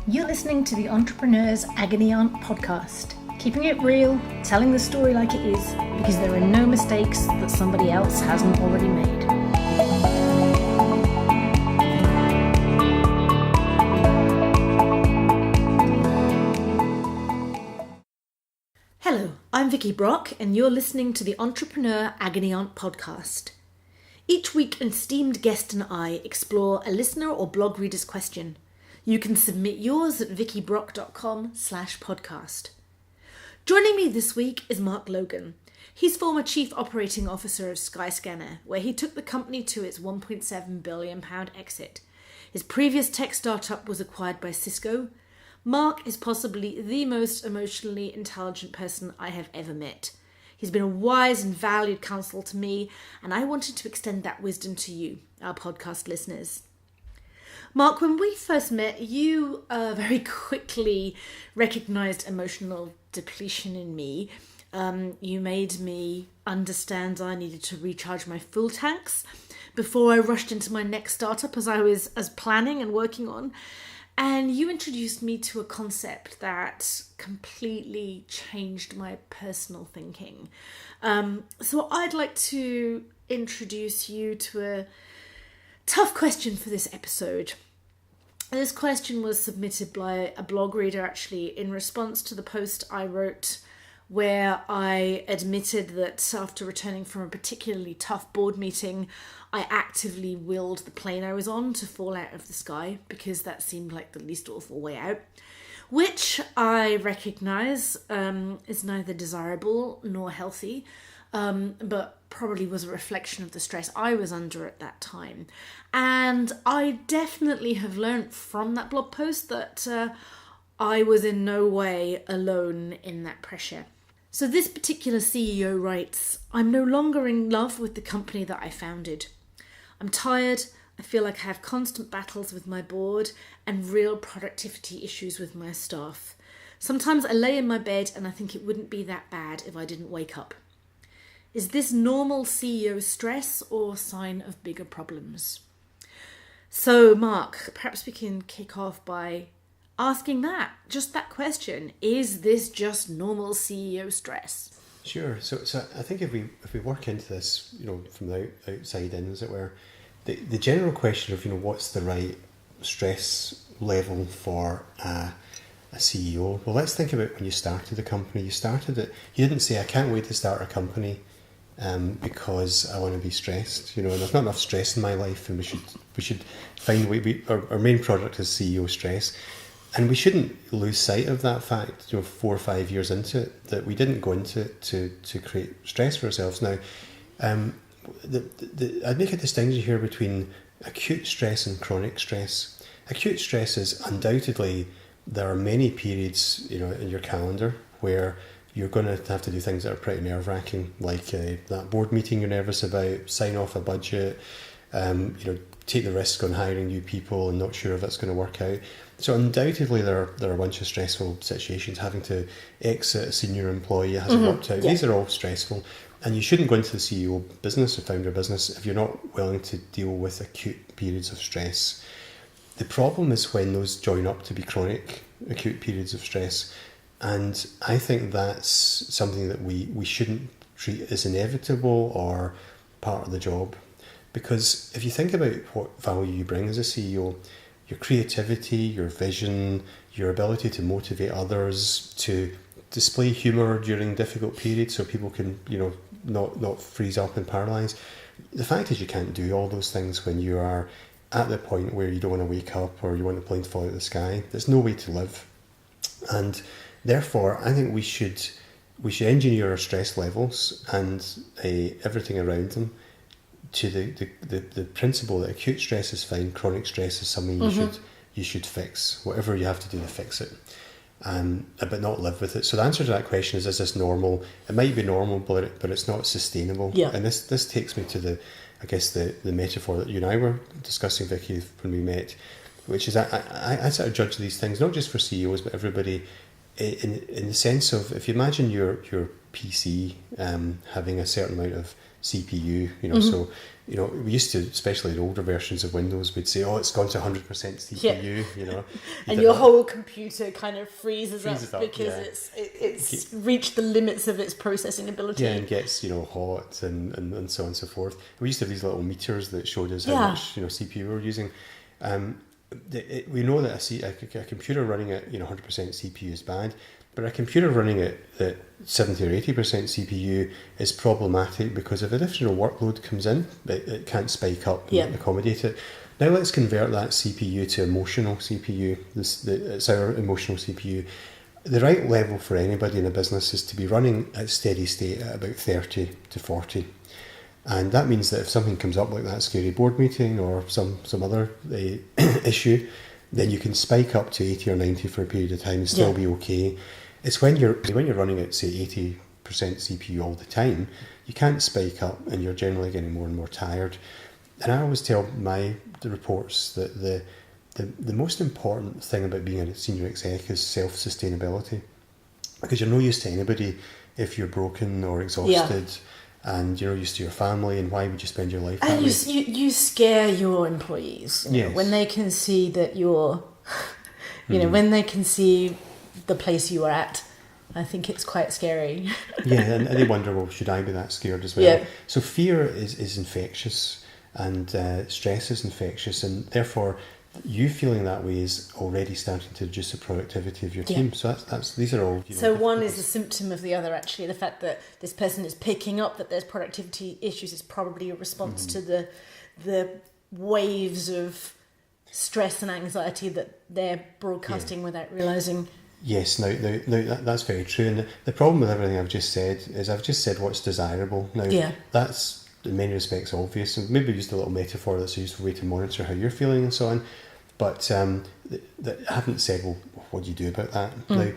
You're listening to the Entrepreneur's Agony Aunt podcast, keeping it real, telling the story like it is, because there are no mistakes that somebody else hasn't already made. Hello, I'm Vicky Brock, and you're listening to the Entrepreneur Agony Aunt podcast. Each week, an esteemed guest and I explore a listener or blog reader's question. You can submit yours at vickybrock.com/podcast. Joining me this week is Mark Logan. He's former Chief Operating Officer of Skyscanner, where he took the company to its £1.7 billion exit. His previous tech startup was acquired by Cisco. Mark is possibly the most emotionally intelligent person I have ever met. He's been a wise and valued counsel to me, and I wanted to extend that wisdom to you, our podcast listeners. Mark, when we first met, you very quickly recognised emotional depletion in me. You made me understand I needed to recharge my full tanks before I rushed into my next startup as I was planning and working on. And you introduced me to a concept that completely changed my personal thinking. So I'd like to introduce you to a tough question for this episode. This question was submitted by a blog reader, actually, in response to the post I wrote where I admitted that after returning from a particularly tough board meeting, I actively willed the plane I was on to fall out of the sky because that seemed like the least awful way out, which I recognise is neither desirable nor healthy, but probably was a reflection of the stress I was under at that time. And I definitely have learnt from that blog post that I was in no way alone in that pressure. So this particular CEO writes, "I'm no longer in love with the company that I founded. I'm tired. I feel like I have constant battles with my board and real productivity issues with my staff. Sometimes I lay in my bed and I think it wouldn't be that bad if I didn't wake up. Is this normal CEO stress or a sign of bigger problems?" So, Mark, perhaps we can kick off by asking just that question. Is this just normal CEO stress? Sure. So I think if we work into this, from the outside in, as it were, the general question of, what's the right stress level for a CEO? Well, let's think about when you started the company. You started it. You didn't say, "I can't wait to start a company because I want to be stressed." And there's not enough stress in my life, and we should find a way. Our main product is CEO stress. And we shouldn't lose sight of that fact, 4 or 5 years into it, that we didn't go into it to create stress for ourselves. Now, I'd make a distinction here between acute stress and chronic stress. Acute stress is undoubtedly, there are many periods, in your calendar where you're going to have to do things that are pretty nerve-wracking, like that board meeting you're nervous about, sign off a budget, take the risk on hiring new people and not sure if that's going to work out. So undoubtedly there are a bunch of stressful situations. Having to exit a senior employee hasn't worked out. Yeah. These are all stressful, and you shouldn't go into the CEO business or founder business if you're not willing to deal with acute periods of stress. The problem is when those join up to be chronic acute periods of stress, and I think that's something that we shouldn't treat as inevitable or part of the job. Because if you think about what value you bring as a CEO, your creativity, your vision, your ability to motivate others, to display humour during difficult periods so people can, not freeze up and paralyse. The fact is you can't do all those things when you are at the point where you don't want to wake up or you want the plane to fall out of the sky. There's no way to live. And therefore, I think we should engineer our stress levels and everything around them to the principle that acute stress is fine, chronic stress is something you should fix, whatever you have to do to fix it, but not live with it. So the answer to that question is this normal? It might be normal, but it's not sustainable. Yeah. And this takes me to the metaphor that you and I were discussing, Vicky, when we met, which is I sort of judge these things not just for CEOs but everybody in the sense of, if you imagine your PC having a certain amount of CPU, you know, so, you know, we used to, especially in older versions of Windows, we'd say, oh, it's gone to 100% CPU, you know. And your whole computer kind of freezes up because it's reached the limits of its processing ability. Yeah, and gets, you know, hot and so on and so forth. We used to have these little meters that showed us how much, you know, CPU we were using. We know that a computer running at, you know, 100% CPU is bad, but a computer running at 70 or 80% CPU is problematic because if additional workload comes in, it can't spike up and accommodate it. Now let's convert that CPU to emotional CPU. It's our emotional CPU. The right level for anybody in a business is to be running at steady state at about 30 to 40. And that means that if something comes up like that scary board meeting or some other issue, then you can spike up to 80 or 90 for a period of time and still be okay. It's when you're running at, say, 80% CPU all the time, you can't spike up and you're generally getting more and more tired. And I always tell the reports that the most important thing about being a senior exec is self-sustainability. Because you're no use to anybody if you're broken or exhausted. And you're used to your family, and why would you spend your life that way? And you scare your employees you know, when they can see that you're, you know, when they can see the place you are at. I think it's quite scary. And they wonder, well, should I be that scared as well? Yeah. So fear is infectious, and stress is infectious, and therefore you feeling that way is already starting to reduce the productivity of your team. So that's these are all. You know, so one is a symptom of the other. Actually, the fact that this person is picking up that there's productivity issues is probably a response to the waves of stress and anxiety that they're broadcasting without realizing. Yes, now that's very true. And the problem with everything I've just said is I've just said what's desirable. Now that's in many respects obvious, and maybe used a little metaphor that's a useful way to monitor how you're feeling and so on. But I haven't said, well, what do you do about that? Now,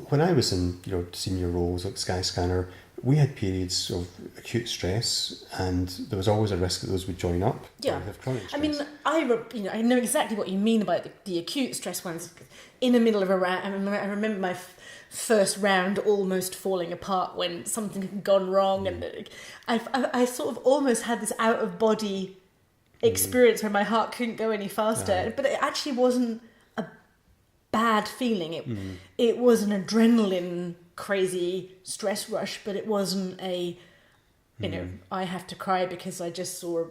when I was in senior roles at Skyscanner, we had periods of acute stress, and there was always a risk that those would join up. Yeah, have chronic stress. I mean, I know exactly what you mean about the acute stress ones. In the middle of a round, I remember my first round almost falling apart when something had gone wrong, and I sort of almost had this out of body experience where my heart couldn't go any faster, but it actually wasn't a bad feeling. It was an adrenaline crazy stress rush, but it wasn't a I have to cry because I just saw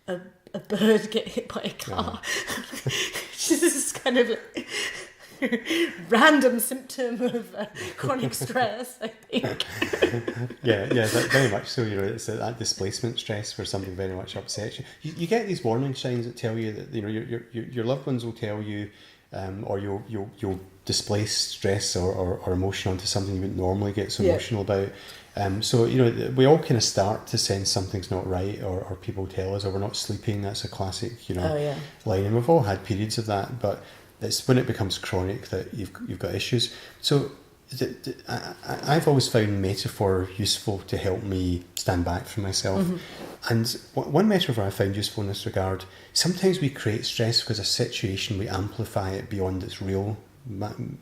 a bird get hit by a car. This is kind of random symptom of chronic stress, I think. Very much so. It's that displacement stress where something very much upsets you. You get these warning signs that tell you that your loved ones will tell you, or you'll displace stress or emotion onto something you wouldn't normally get so emotional about. So we all kind of start to sense something's not right, or people tell us, or we're not sleeping. That's a classic line, and we've all had periods of that, but it's when it becomes chronic that you've got issues. So I've always found metaphor useful to help me stand back from myself. And one metaphor I found useful in this regard: sometimes we create stress because a situation, we amplify it beyond its real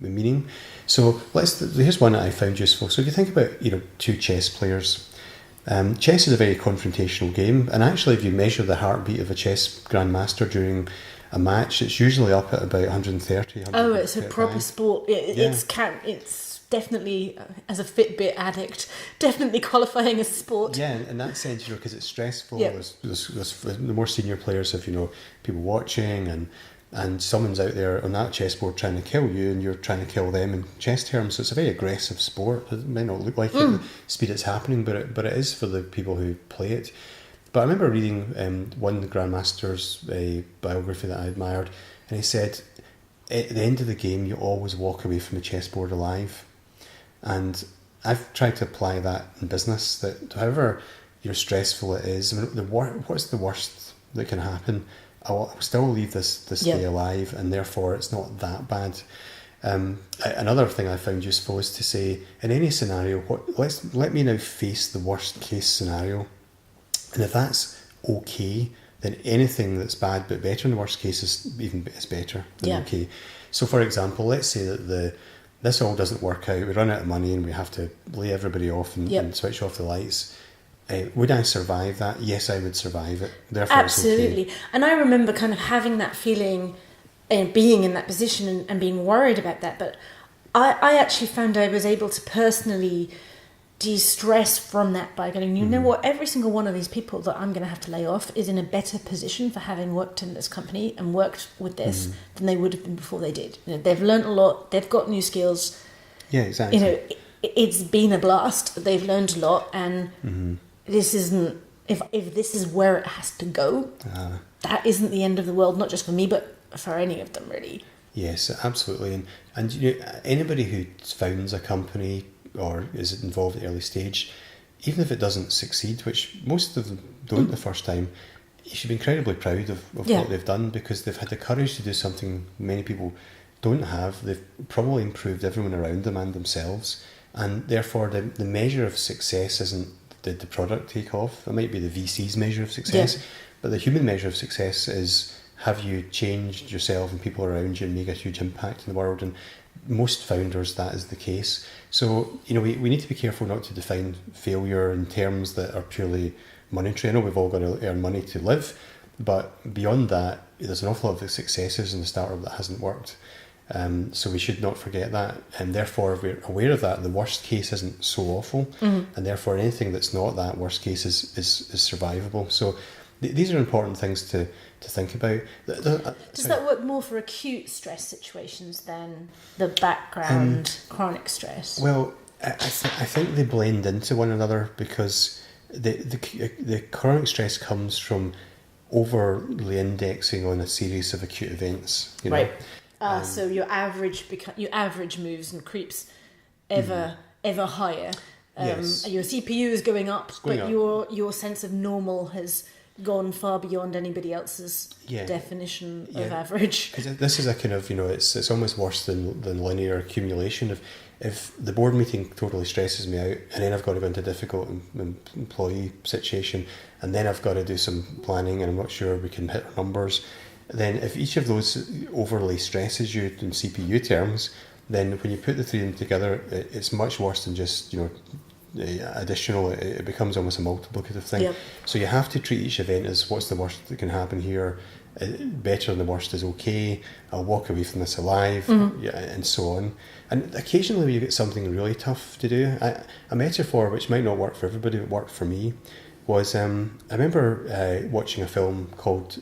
meaning. So here's one that I found useful. So if you think about two chess players, chess is a very confrontational game, and actually if you measure the heartbeat of a chess grandmaster during a match, it's usually up at about 130. It's a proper sport. It's definitely, as a Fitbit addict, definitely qualifying as sport. Yeah, in that sense, because it's stressful. There's the more senior players have people watching, and someone's out there on that chessboard trying to kill you, and you're trying to kill them in chess terms. So it's a very aggressive sport. It may not look like it, the speed it's happening, but it is for the people who play it. But I remember reading one Grandmaster's biography that I admired, and he said, at the end of the game, you always walk away from the chessboard alive. And I've tried to apply that in business, that however stressful it is, what's the worst that can happen? I'll still leave this day alive, and therefore it's not that bad. Another thing I found useful is to say, in any scenario, let me now face the worst case scenario. And if that's okay, then anything that's bad but better in the worst case is better than okay. So for example, let's say that this all doesn't work out, we run out of money and we have to lay everybody off and switch off the lights. Would I survive that? Yes, I would survive it. Therefore, Absolutely. It's okay. And I remember kind of having that feeling, being in that position and being worried about that. But I actually found I was able to personally de-stress from that by going, you know what, every single one of these people that I'm going to have to lay off is in a better position for having worked in this company and worked with this than they would have been before they did. You know, they've learned a lot, they've got new skills. Yeah, exactly. You know, it's been a blast, they've learned a lot, and this isn't, if this is where it has to go, that isn't the end of the world, not just for me, but for any of them, really. Yes, absolutely. And you know, anybody who founds a company or is involved at early stage, even if it doesn't succeed, which most of them don't the first time, you should be incredibly proud of what they've done, because they've had the courage to do something many people don't have. They've probably improved everyone around them and themselves, and therefore the measure of success isn't did the product take off. It might be the VC's measure of success, but the human measure of success is, have you changed yourself and people around you and made a huge impact in the world? And most founders, that is the case. So, you know, we need to be careful not to define failure in terms that are purely monetary. I know we've all got to earn money to live, but beyond that, there's an awful lot of successes in the startup that hasn't worked. So we should not forget that, and therefore if we're aware of that, the worst case isn't so awful, and therefore anything that's not that worst case is survivable. So these are important things to think about. Does that work more for acute stress situations than the background chronic stress? Well, I think they blend into one another, because the chronic stress comes from overly indexing on a series of acute events. You know? Right. So your average moves and creeps ever higher. Yes. Your CPU is going up, but up. your sense of normal has gone far beyond anybody else's definition of average. Because this is a kind of, you know, it's almost worse than linear accumulation. If the board meeting totally stresses me out, and then I've got to go into a difficult employee situation, and then I've got to do some planning, and I'm not sure we can hit our numbers, then if each of those overly stresses you in CPU terms, then when you put the three of them together, it's much worse than just, you know, additional. It becomes almost a multiplicative thing. Yep. So you have to treat each event as, what's the worst that can happen here? Better than the worst is okay. I'll walk away from this alive, and so on. And occasionally you get something really tough to do. A metaphor which might not work for everybody, but worked for me, was I remember watching a film called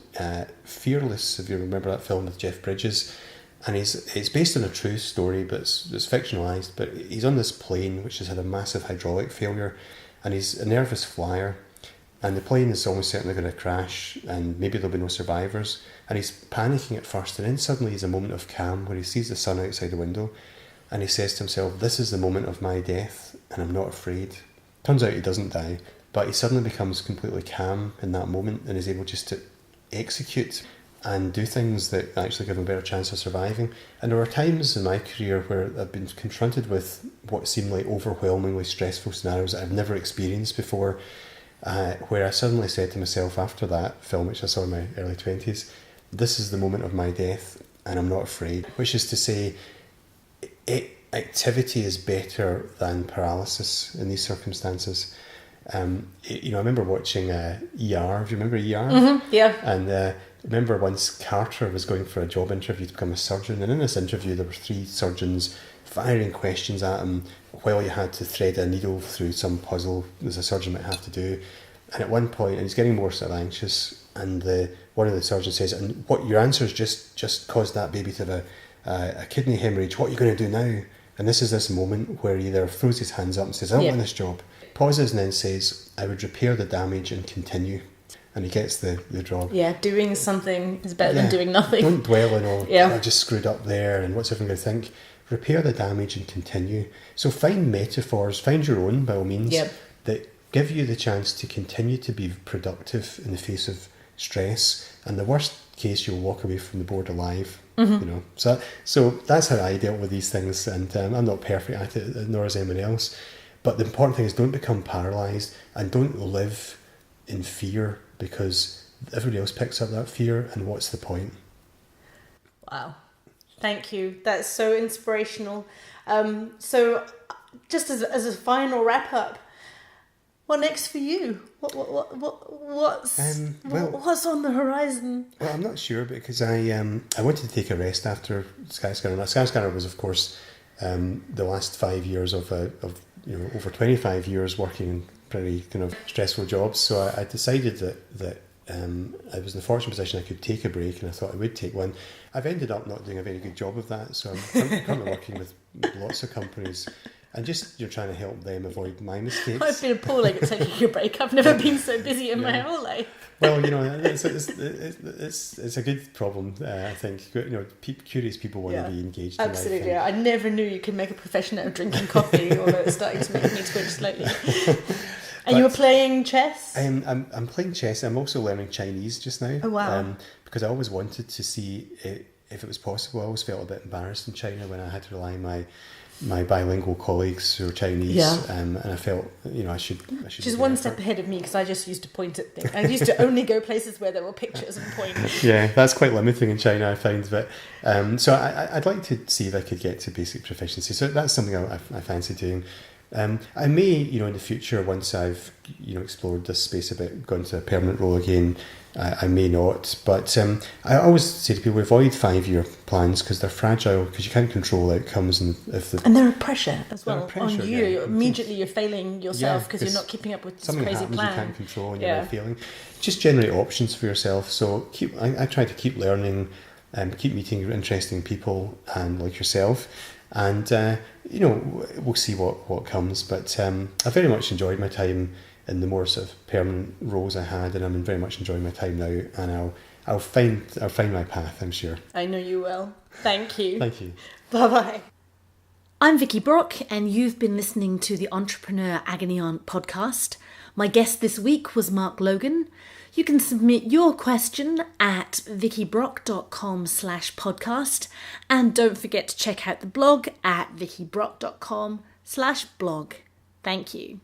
Fearless, if you remember that film with Jeff Bridges, and it's based on a true story, but it's fictionalised. But he's on this plane which has had a massive hydraulic failure, and he's a nervous flyer, and the plane is almost certainly going to crash, and maybe there'll be no survivors, and he's panicking at first, and then suddenly he's a moment of calm where he sees the sun outside the window, and he says to himself, "This is the moment of my death, and I'm not afraid." Turns out he doesn't die, but he suddenly becomes completely calm in that moment and is able just to execute and do things that actually give him a better chance of surviving. And there were times in my career where I've been confronted with what seemed like overwhelmingly stressful scenarios that I've never experienced before, where I suddenly said to myself after that film, which I saw in my early 20s, "This is the moment of my death and I'm not afraid," which is to say, activity is better than paralysis in these circumstances. You know, I remember watching ER. Do you remember ER? Mm-hmm, yeah. And I remember once Carter was going for a job interview to become a surgeon, and in this interview there were 3 surgeons firing questions at him while you had to thread a needle through some puzzle as a surgeon might have to do. And at one point, and he's getting more sort of anxious, and one of the surgeons says, "And what your answers just caused that baby to have a kidney hemorrhage. What are you going to do now?" And this is this moment where he either throws his hands up and says, "I don't want this job," pauses and then says, "I would repair the damage and continue." And he gets the job. Yeah, doing something is better than doing nothing. Don't dwell on, I just screwed up there and what's everyone going to think. Repair the damage and continue. So find metaphors, find your own by all means, that give you the chance to continue to be productive in the face of stress. And the worst case, you'll walk away from the board alive. You know, so that's how I dealt with these things, and I'm not perfect at it, nor is anyone else. But the important thing is, don't become paralysed and don't live in fear, because everybody else picks up that fear, and what's the point? Wow. Thank you. That's so inspirational. So just as a final wrap up, What next for you? What's on the horizon? Well, I'm not sure because I wanted to take a rest after Skyscanner. Now, Skyscanner was, of course, the last 5 years of over 25 years working in pretty kind of stressful jobs. So I decided that I was in the fortunate position I could take a break, and I thought I would take one. I've ended up not doing a very good job of that, so I'm currently working with lots of companies and just trying to help them avoid my mistakes. I've been appalling at taking a break. I've never been so busy in my whole life. Well, it's a good problem. I think curious people want to be engaged. Absolutely, in life. I never knew you could make a profession out of drinking coffee, although it's starting to make me twitch slightly. And you were playing chess? I'm playing chess. I'm also learning Chinese just now. Oh, wow. Because I always wanted to see if it was possible. I always felt a bit embarrassed in China when I had to rely on my bilingual colleagues who are Chinese, and I felt I should. Which is one step ahead of me because I just used to point at things. I used to only go places where there were pictures and point. Yeah, that's quite limiting in China, I find. But so I'd like to see if I could get to basic proficiency. So that's something I fancy doing. I may, in the future, once I've, explored this space a bit, gone to a permanent role again, I may not. But I always say to people, avoid 5-year plans because they're fragile, because you can't control outcomes. And there are pressure as well on you. Yeah. Immediately you're failing yourself because you're not keeping up with this crazy plan. Something happens you can't control and you're now failing. Just generate options for yourself. So I try to keep learning and keep meeting interesting people and like yourself. And, we'll see what comes. But I very much enjoyed my time in the more sort of permanent roles I had, and I'm very much enjoying my time now. And I'll find my path, I'm sure. I know you will. Thank you. Thank you. Bye-bye. I'm Vicky Brock, and you've been listening to the Entrepreneur Agony Aunt podcast. My guest this week was Mark Logan. You can submit your question at vickybrock.com/podcast. And don't forget to check out the blog at vickybrock.com/blog. Thank you.